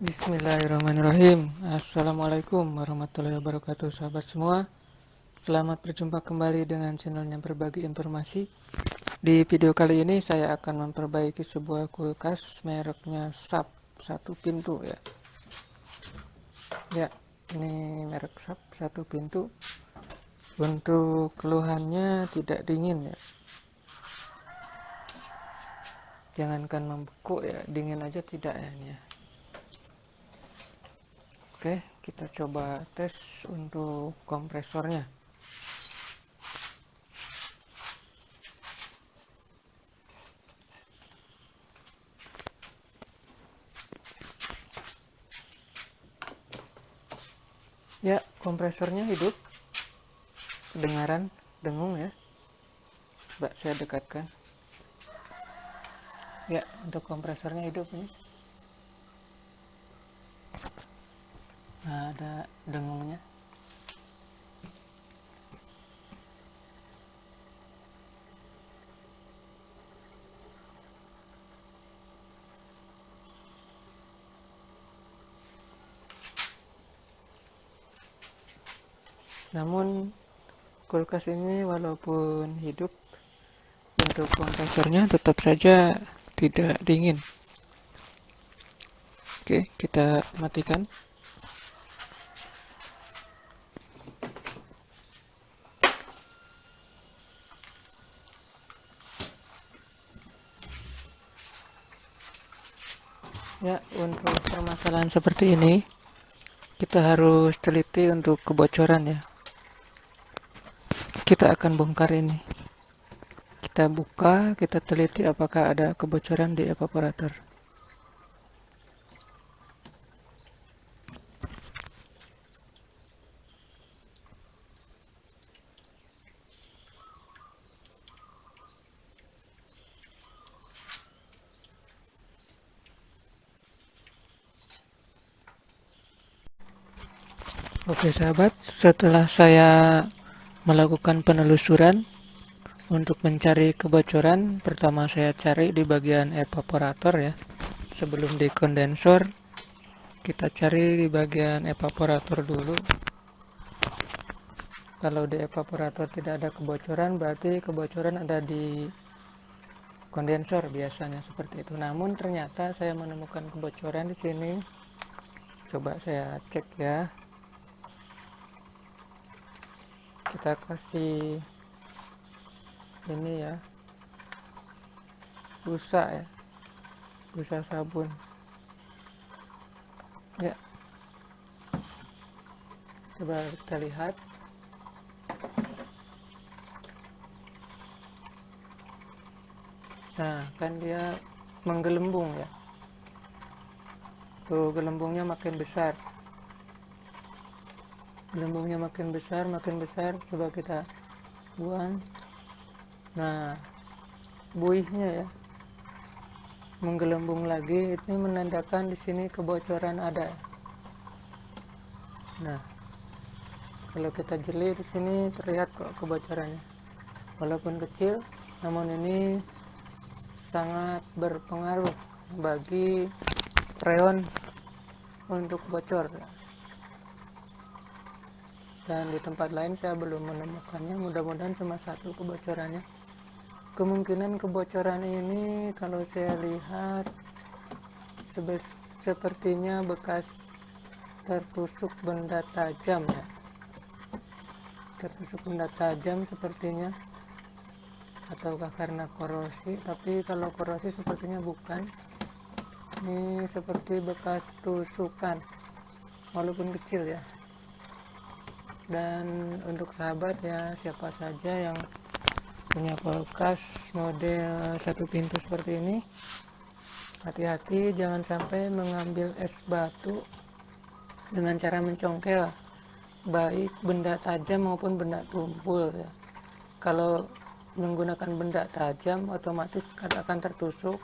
Bismillahirrahmanirrahim. Assalamualaikum warahmatullahi wabarakatuh, sahabat semua. Selamat berjumpa kembali dengan channelnya Berbagi Informasi. Di video kali ini saya akan memperbaiki sebuah kulkas mereknya SAP satu pintu ya. Ya, ini merek SAP satu pintu. Untuk keluhannya tidak dingin ya. Jangankan membeku ya, dingin aja tidak ya ini ya. Oke, kita coba tes untuk kompresornya. Ya, kompresornya hidup. Kedengaran dengung ya. Coba saya dekatkan. Ya, untuk kompresornya hidup nih. Nah, ada dengungnya. Namun kulkas ini walaupun hidup, untuk kompresornya tetap saja tidak dingin. Oke, kita matikan. Ya, untuk permasalahan seperti ini kita harus teliti untuk kebocoran ya. Kita akan bongkar ini. Kita buka, kita teliti apakah ada kebocoran di evaporator. Oke sahabat, setelah saya melakukan penelusuran untuk mencari kebocoran, pertama saya cari di bagian evaporator ya. Sebelum di kondensor, kita cari di bagian evaporator dulu. Kalau di evaporator tidak ada kebocoran, berarti kebocoran ada di kondensor biasanya seperti itu. Namun ternyata saya menemukan kebocoran di sini. Coba saya cek ya. Kita kasih ini ya, busa ya, busa sabun ya. Coba kita lihat. Nah, kan dia menggelembung ya. Tuh, gelembungnya makin besar. Gelembungnya makin besar, makin besar. Coba kita buang. Nah, buihnya ya menggelembung lagi. Ini menandakan di sini kebocoran ada. Nah, kalau kita jeli di sini terlihat kok kebocorannya. Walaupun kecil, namun ini sangat berpengaruh bagi freon untuk bocor. Dan di tempat lain saya belum menemukannya. Mudah-mudahan cuma satu kebocorannya. Kemungkinan kebocoran ini kalau saya lihat sepertinya bekas tertusuk benda tajam ya. Tertusuk benda tajam sepertinya, ataukah karena korosi. Tapi kalau korosi sepertinya bukan. Ini seperti bekas tusukan walaupun kecil ya. Dan untuk sahabat ya, siapa saja yang punya kulkas model satu pintu seperti ini, hati-hati jangan sampai mengambil es batu dengan cara mencongkel, baik benda tajam maupun benda tumpul ya. Kalau menggunakan benda tajam otomatis akan tertusuk.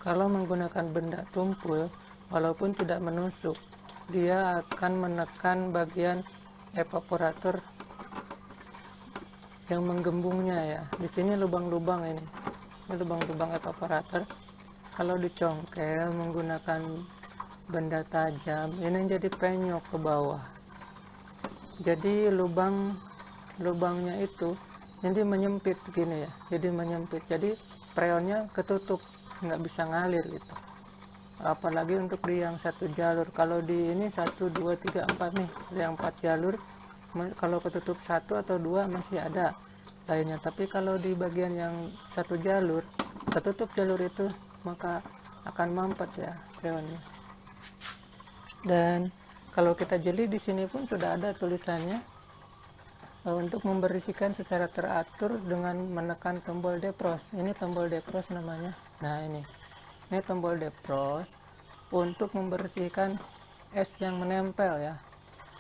Kalau menggunakan benda tumpul, walaupun tidak menusuk, dia akan menekan bagian evaporator yang menggembungnya ya. Di sini lubang-lubang ini lubang-lubang evaporator. Kalau dicongkel menggunakan benda tajam ini jadi penyok ke bawah. Jadi lubangnya itu jadi menyempit gini ya, jadi menyempit, jadi freonnya ketutup, nggak bisa ngalir gitu. Apalagi untuk di yang satu jalur. Kalau di ini 1 2 3 4 nih, yang 4 jalur, kalau ketutup 1 atau 2 masih ada lainnya, tapi kalau di bagian yang satu jalur ketutup jalur itu, maka akan mampet ya freonnya. Dan kalau kita jeli, di sini pun sudah ada tulisannya untuk membersihkan secara teratur dengan menekan tombol defrost. Ini tombol defrost namanya. Nah, ini tombol defrost untuk membersihkan es yang menempel ya.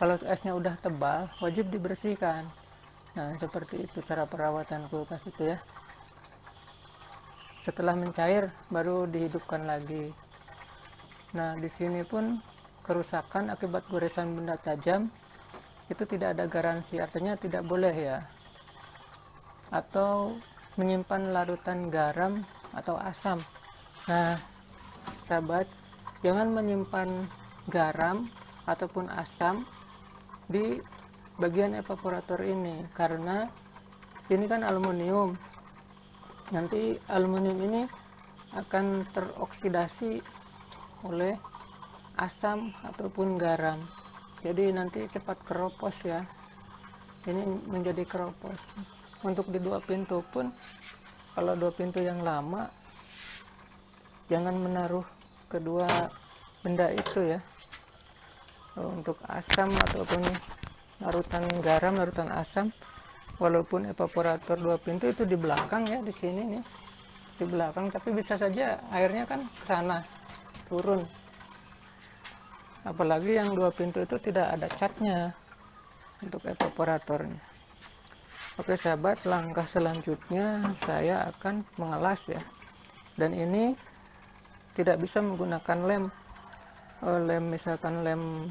Kalau esnya udah tebal, wajib dibersihkan. Nah, seperti itu cara perawatan kulkas itu ya. Setelah mencair baru dihidupkan lagi. Nah, di sini pun kerusakan akibat goresan benda tajam itu tidak ada garansi, artinya tidak boleh ya. Atau menyimpan larutan garam atau asam. Nah, sahabat, jangan menyimpan garam ataupun asam di bagian evaporator ini, karena ini kan aluminium. Nanti aluminium ini akan teroksidasi oleh asam ataupun garam, jadi nanti cepat keropos ya. Ini menjadi keropos. Untuk di 2 pintu pun, kalau 2 pintu yang lama, jangan menaruh kedua benda itu ya. Untuk asam ataupun larutan garam, larutan asam, walaupun evaporator 2 pintu itu di belakang ya, di sini nih, di belakang, tapi bisa saja airnya kan ke sana turun. Apalagi yang 2 pintu itu tidak ada catnya untuk evaporatornya. Oke sahabat, langkah selanjutnya saya akan mengelas ya. Dan ini tidak bisa menggunakan lem misalkan lem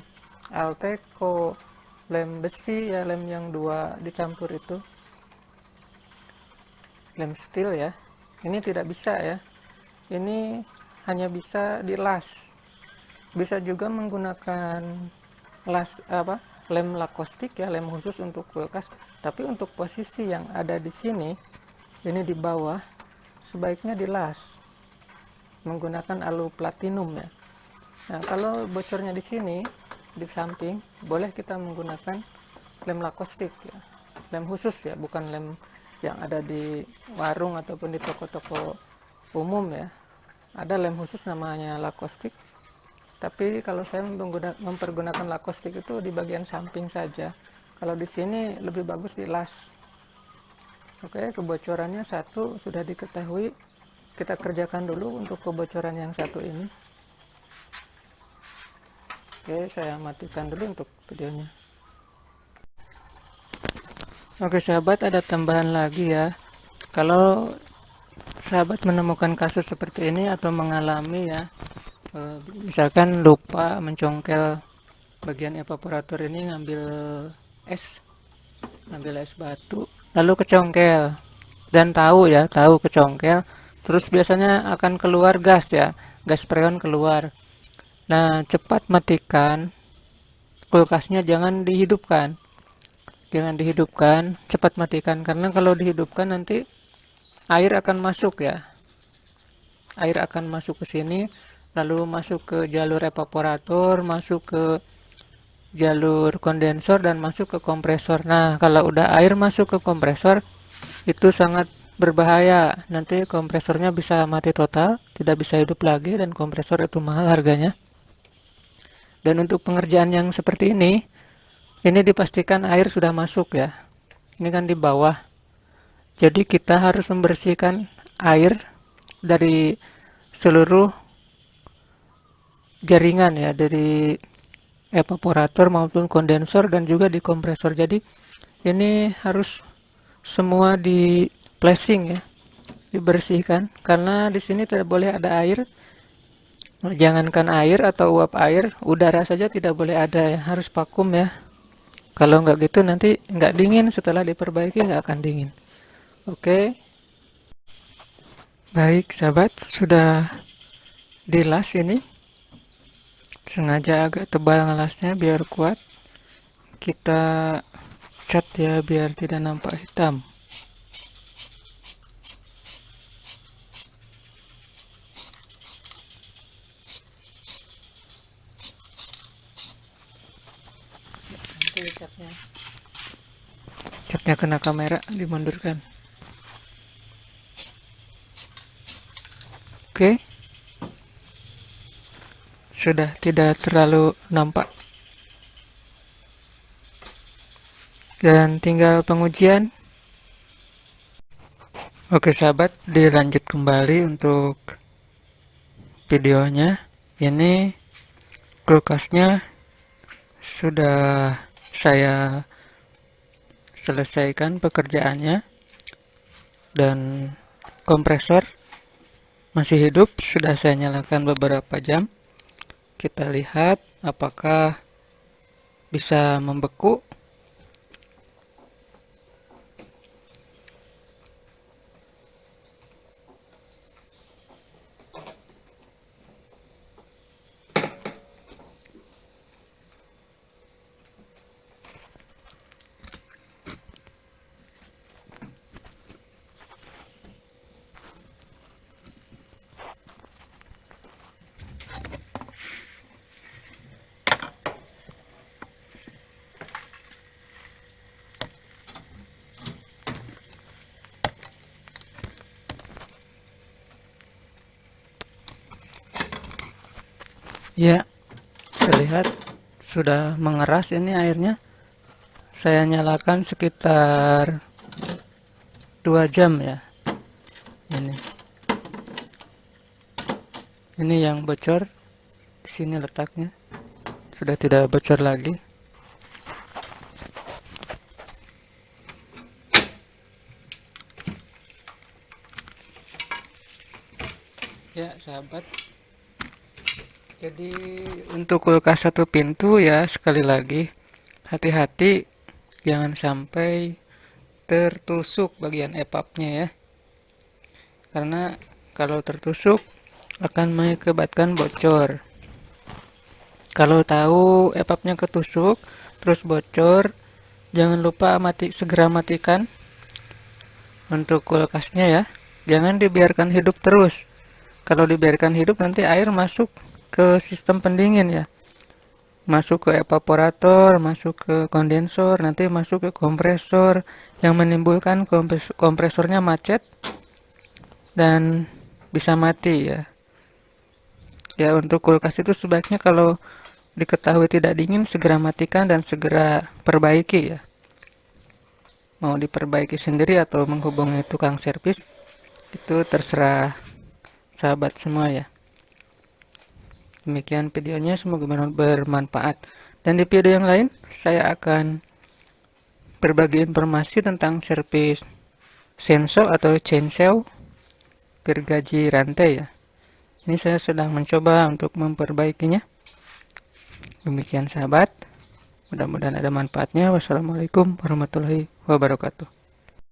Alteco, lem besi ya, lem yang 2 dicampur itu, lem steel ya. Ini tidak bisa ya. Ini hanya bisa dilas. Bisa juga menggunakan lem lakostik ya, lem khusus untuk kulkas. Tapi untuk posisi yang ada di sini, ini di bawah, sebaiknya dilas menggunakan alu platinum ya. Nah, kalau bocornya di sini, di samping, boleh kita menggunakan lem lakostik ya, lem khusus ya, bukan lem yang ada di warung ataupun di toko-toko umum ya. Ada lem khusus namanya lakostik. Tapi kalau saya mempergunakan lakostik itu di bagian samping saja. Kalau di sini lebih bagus dilas. Oke, kebocorannya 1 sudah diketahui. Kita kerjakan dulu untuk kebocoran yang 1 ini. Oke, saya matikan dulu untuk videonya. Oke sahabat, ada tambahan lagi ya. Kalau sahabat menemukan kasus seperti ini atau mengalami ya, misalkan lupa mencongkel bagian evaporator ini, ngambil es batu lalu kecongkel, dan tahu kecongkel, terus biasanya akan keluar gas ya, gas freon keluar. Nah, cepat matikan kulkasnya, jangan dihidupkan, cepat matikan, karena kalau dihidupkan nanti air akan masuk ya, air akan masuk ke sini, lalu masuk ke jalur evaporator, masuk ke jalur kondensor, dan masuk ke kompresor. Nah, kalau udah air masuk ke kompresor, itu sangat berbahaya. Nanti kompresornya bisa mati total, tidak bisa hidup lagi, dan kompresor itu mahal harganya. Dan untuk pengerjaan yang seperti ini dipastikan air sudah masuk ya. Ini kan di bawah. Jadi kita harus membersihkan air dari seluruh jaringan ya, dari evaporator maupun kondensor dan juga di kompresor. Jadi ini harus semua di flashing ya, dibersihkan, karena di sini tidak boleh ada air. Jangankan air atau uap air, udara saja tidak boleh ada ya, harus vakum ya. Kalau nggak gitu nanti nggak dingin, setelah diperbaiki nggak akan dingin. Oke, baik sahabat, sudah dilas ini. Sengaja agak tebal ngelasnya biar kuat. Kita cat ya biar tidak nampak hitam. Nanti catnya kena kamera, dimundurkan. Oke, sudah tidak terlalu nampak. Dan tinggal pengujian. Oke sahabat, dilanjut kembali untuk videonya. Ini kulkasnya sudah saya selesaikan pekerjaannya, dan kompresor masih hidup, sudah saya nyalakan beberapa jam. Kita lihat apakah bisa membeku. Ya, terlihat sudah mengeras ini airnya. Saya nyalakan sekitar 2 jam ya. Ini yang bocor. Di sini letaknya. Sudah tidak bocor lagi. Ya, sahabat. Jadi untuk kulkas satu pintu ya, sekali lagi hati-hati jangan sampai tertusuk bagian epapnya ya. Karena kalau tertusuk akan mengakibatkan bocor. Kalau tahu epapnya ketusuk terus bocor, jangan lupa segera matikan untuk kulkasnya ya. Jangan dibiarkan hidup terus. Kalau dibiarkan hidup nanti air masuk ke sistem pendingin ya, masuk ke evaporator, masuk ke kondensor, nanti masuk ke kompresor yang menimbulkan kompresornya macet dan bisa mati ya. Ya, untuk kulkas itu sebaiknya kalau diketahui tidak dingin segera matikan dan segera perbaiki ya. Mau diperbaiki sendiri atau menghubungi tukang servis itu terserah sahabat semua ya. Demikian videonya, semoga bermanfaat. Dan di video yang lain saya akan berbagi informasi tentang servis senso atau chainsaw gergaji rantai ya. Ini saya sedang mencoba untuk memperbaikinya. Demikian sahabat, mudah-mudahan ada manfaatnya. Wassalamualaikum warahmatullahi wabarakatuh.